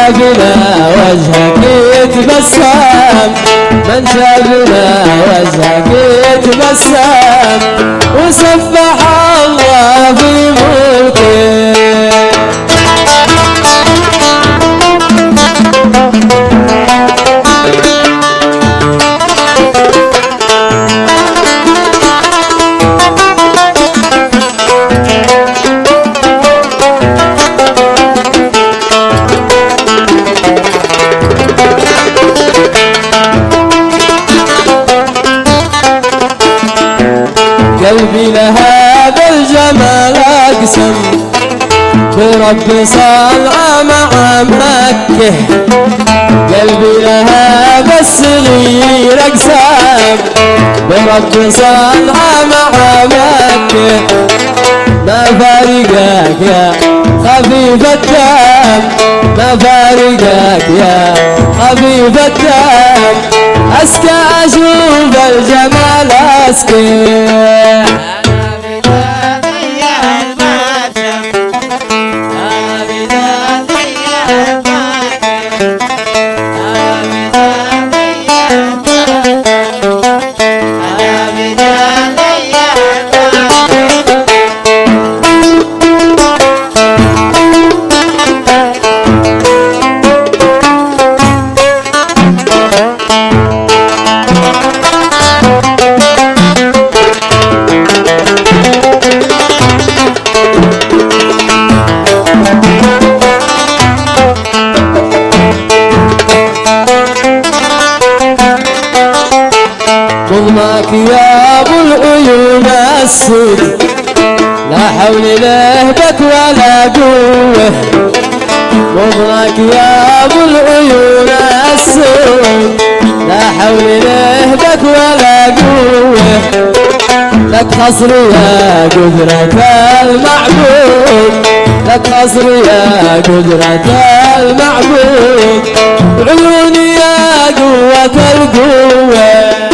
شافنا وجهك يتبسم، من شافنا وجهك يتبسم، وسبح الله في ملكه. قلبي لهذا الجمال أقسم، برب صنعا مع مكة. قلبي لهذا الصغير أقسم، برب صنعا مع مكة. ما فارقك يا خفيف الدم، ما فارقك يا خفيف الدم، أسكى أشوف الجمال أسكى. ضمك يا ابو العيون السود، لا حول لهبك ولا قوه. ضمك يا ابو العيون السود، لا حول لهبك ولا قوه. لك قصر يا قدرة المعبود، لك قصر يا قدرة المعبود، عيوني يا قوة القوة.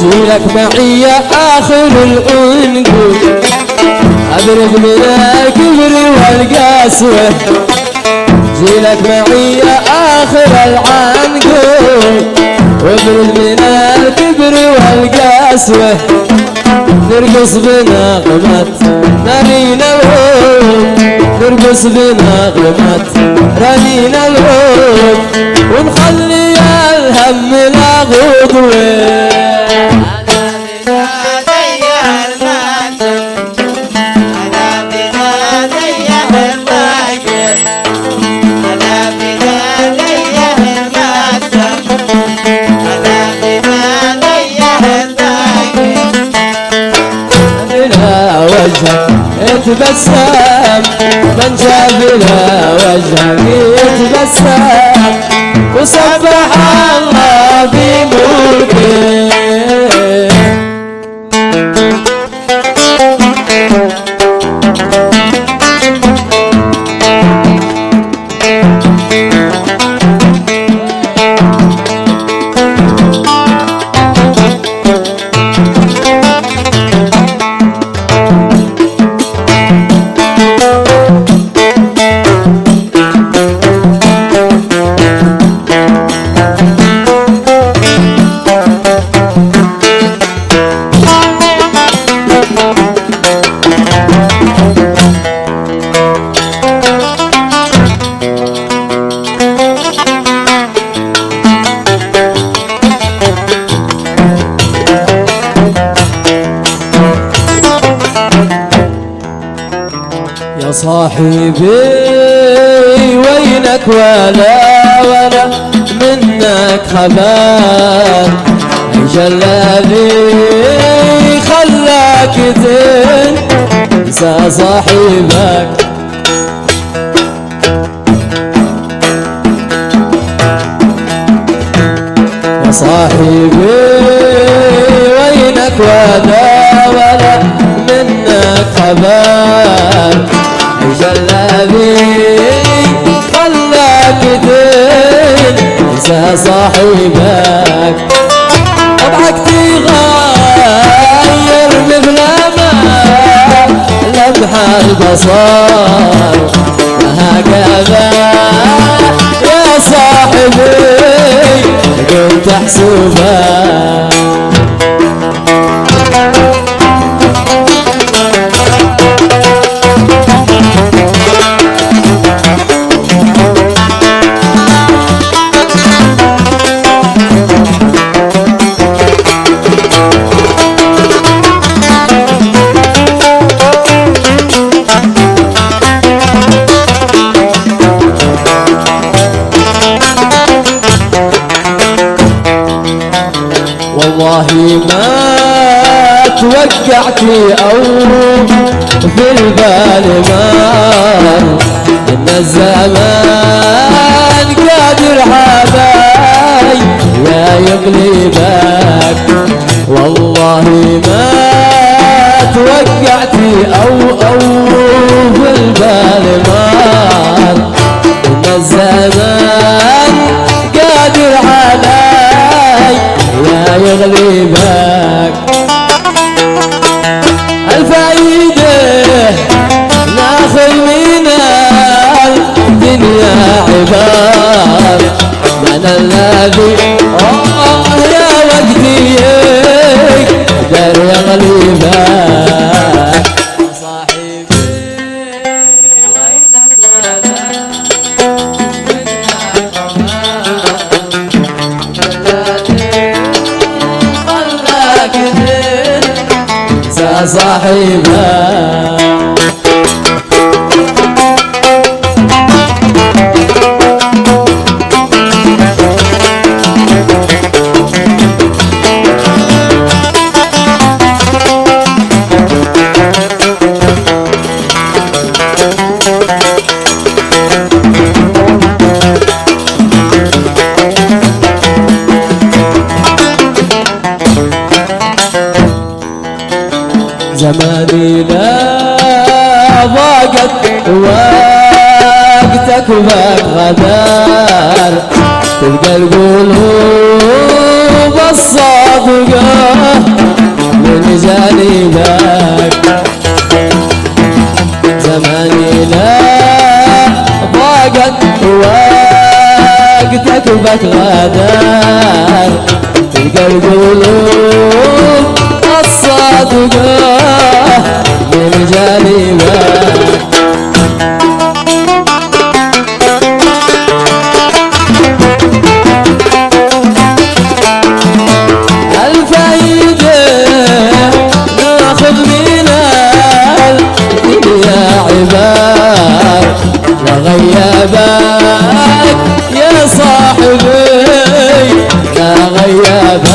جيلك معي يا آخر العنقود، أبرد من الكبر والقسوة. جيلك معي يا آخر العنقود، وابرد من الكبر والقسوة. نرقص بنغمة رنين العود، نرقص بنغمة رنين العود، ونخلي الهم لا غدوة. يتبسم، من شاف له وجهك يتبسم، وسبح الله في ملكه. صاحبي وينك ولا ولا منا منك خبر، ايش الذي خلاك تنسى صاحبك؟ يا صاحبي وينك ولا منك خبر، ايش الذي خلاك تنسى صاحبك؟ طبعك تغير مثل ما لمح البصر، وهكذا يا صاحبي كنت احسبك. والله ما توقعت أو في البال مار إن الزمان قادر حباي يا يقلبك. والله ما توقعت أو في البال مار إن الزمان قادر حباي يا يغلبك. الفايدة ناخذ من الدنيا عبار، من الذي يا وقتي يقدر يغلبك. صاحبي وينك يا صاحبها؟ زماني لا ضاقت وقتك وبك غدار، تلقى القلوب الصادقة من جانبك. زماني لا ضاقت وقتك وبك غدار، تلقى القلوب الصادقة من جانبك. الفايدة ناخذ من الدنيا عبار، لغيابك يا صاحبي لا غيابك.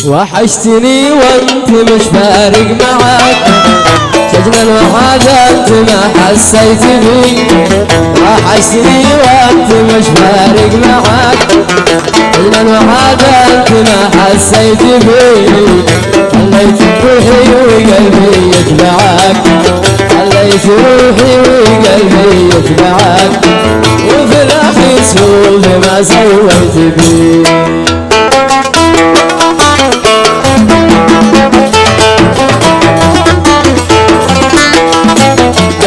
وحشتني وانت مش فارق معاك، شجن الوحدة انت ما حسيت بي. وحشتني وانت مش فارق معاك، شجن الوحدة انت ما حسيت بي. خليت روحي وقلبي يتبعك، خليت روحي وقلبي يتبعك، وفي الاخير سوف ما سويت بي.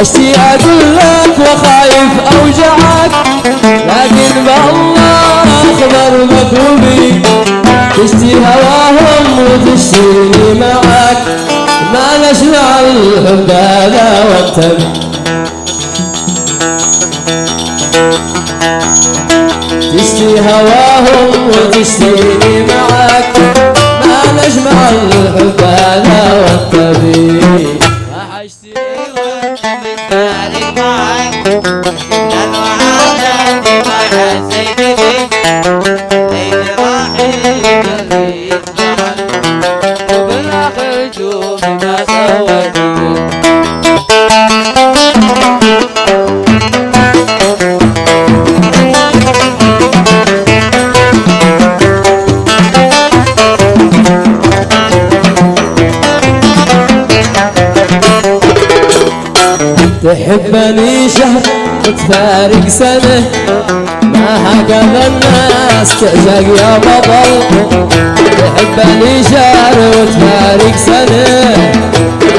اشتي اقول لك وخايف اوجعك، لكن بالله اخبر مكروبي، تشتي هواهم وتشتيني معك، ما نشمع الحب هذا وقتك. تشتي هواهم وتشتيني معاك، ما نجمع الحب انا والطبيب. وحشتني وانت متفارق معاك، لا الوعد ما حسيت بيك، ليل راحل قلبي يسمعك، وبالاخر شوف ما سويت بيك. تحبني شهر وتفارق سنة، ما هكذا الناس تعشق يا بطل. تحبني شهر وتفارق سنة،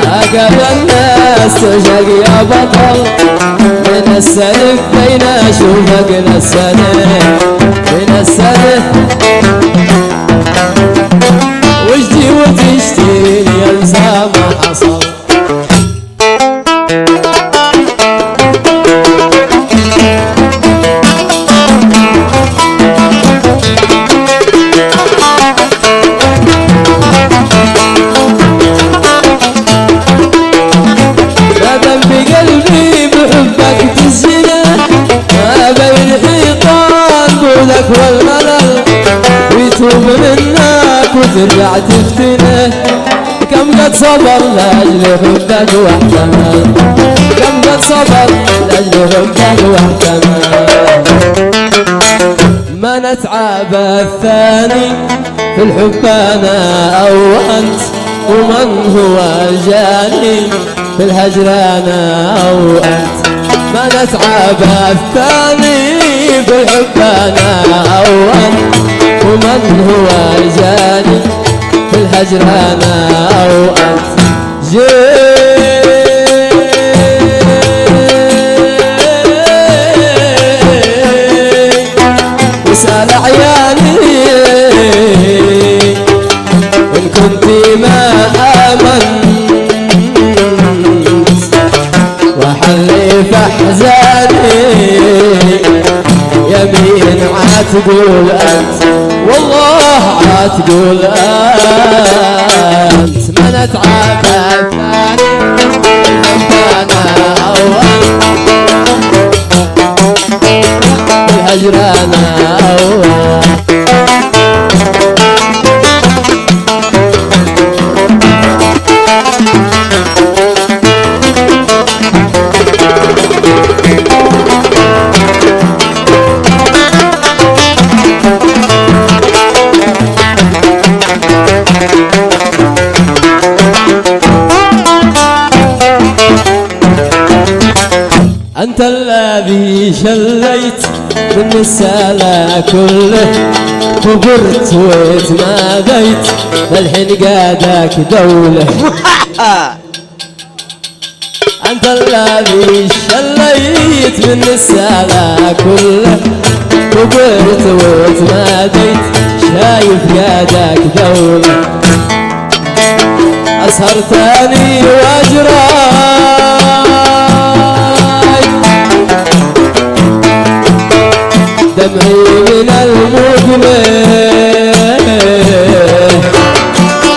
ما هكذا الناس تعشق يا بطل. من السنة بين اشوفك للسنة، من السنة وجدي وتشتيني انسى ما حصل. والملل ويتوب منك وترجع تفتنه، كم قد صبر لاجل حبك واحتمل، كم قد صبر لاجل حبك واحتمل. ما نتعب الثاني في الحب انا او انت، ومن هو الجاني في الهجر انا او انت. ما نتعب الثاني في الحب انا او انت، ومن هو الجاني في الهجر انا او انت. واسأل عيالي ان كنت ما امنت، وحلي في احزاني يمين عاتقول انت، والله عاتقول انت. ما نتعب الثاني انا او انت، الهجر انا او انت. أنت الذي شليت من السلا كله، كبرت وتماديت للحين قادك دولة. أنت الذي شليت من السلا كله، كبرت وتماديت شايف قادك دولة. أسهرتني وأجراي دمعي من المقله،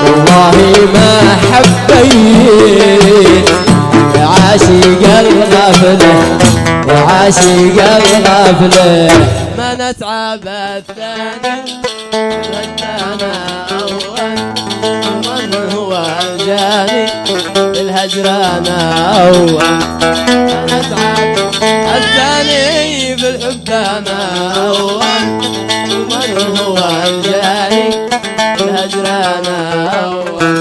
والله ما حبيت يا عاشق الغفله، يا عاشق الغفله. ما نتعب الثاني انا اول، ومن هو الجاني بالهجر انا اول. ما نتعب الثاني بالحب انا اول، ومن هو الجاني بالهجر انا اول.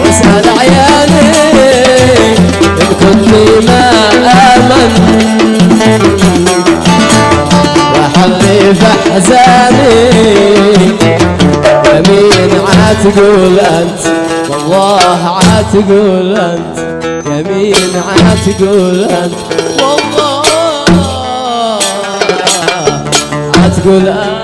واسأل عيالي ان كنت ما امن، وحلي في احزاني يمين عاتقول انت، والله عاتقول انت، يمين عاتقول انت، والله عاتقول انت.